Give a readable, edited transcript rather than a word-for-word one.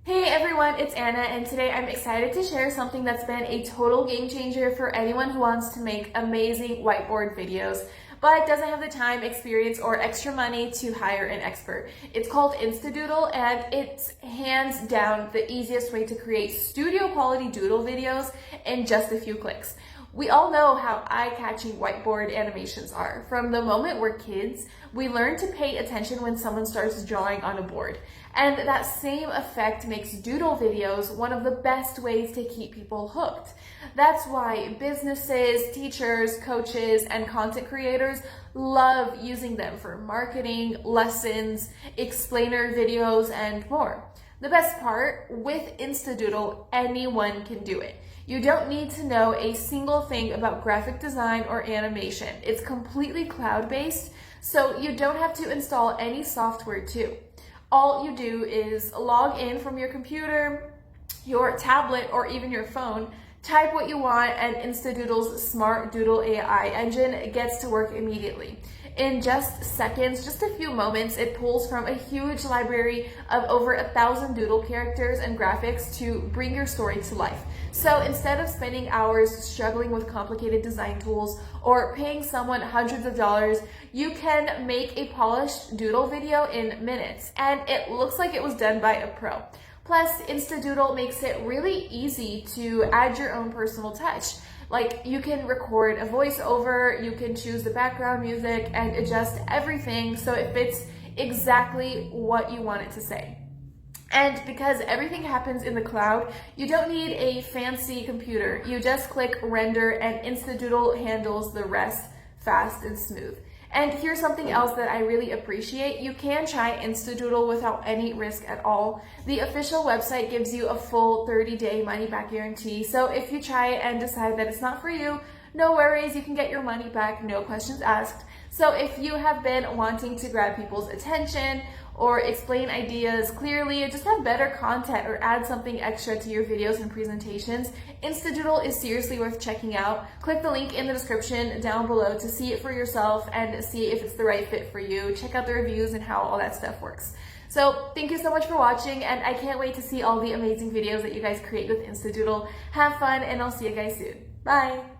Hey everyone, it's Anna, and today I'm excited to share something that's been a total game changer for anyone who wants to make amazing whiteboard videos but doesn't have the time, experience, or extra money to hire an expert. It's called Instadoodle, and it's hands down the easiest way to create studio quality doodle videos in just a few clicks. We all know how eye-catching whiteboard animations are. From the moment we're kids, we learn to pay attention when someone starts drawing on a board. And that same effect makes doodle videos one of the best ways to keep people hooked. That's why businesses, teachers, coaches, and content creators love using them for marketing, lessons, explainer videos, and more. The best part, with Instadoodle, anyone can do it. You don't need to know a single thing about graphic design or animation. It's completely cloud-based, so you don't have to install any software too. All you do is log in from your computer, your tablet, or even your phone, type what you want, and Instadoodle's smart Doodle AI engine gets to work immediately. In just seconds, just a few moments, it pulls from a huge library of over 1,000 doodle characters and graphics to bring your story to life. So instead of spending hours struggling with complicated design tools or paying someone hundreds of dollars, you can make a polished doodle video in minutes, and it looks like it was done by a pro. Plus, Instadoodle makes it really easy to add your own personal touch. Like, you can record a voiceover, you can choose the background music, and adjust everything so it fits exactly what you want it to say. And because everything happens in the cloud, you don't need a fancy computer. You just click render and Instadoodle handles the rest fast and smooth. And here's something else that I really appreciate. You can try Instadoodle without any risk at all. The official website gives you a full 30-day money-back guarantee. So if you try it and decide that it's not for you, no worries, you can get your money back, no questions asked. So if you have been wanting to grab people's attention or explain ideas clearly, or just have better content or add something extra to your videos and presentations, Instadoodle is seriously worth checking out. Click the link in the description down below to see it for yourself and see if it's the right fit for you. Check out the reviews and how all that stuff works. So thank you so much for watching, and I can't wait to see all the amazing videos that you guys create with Instadoodle. Have fun, and I'll see you guys soon. Bye!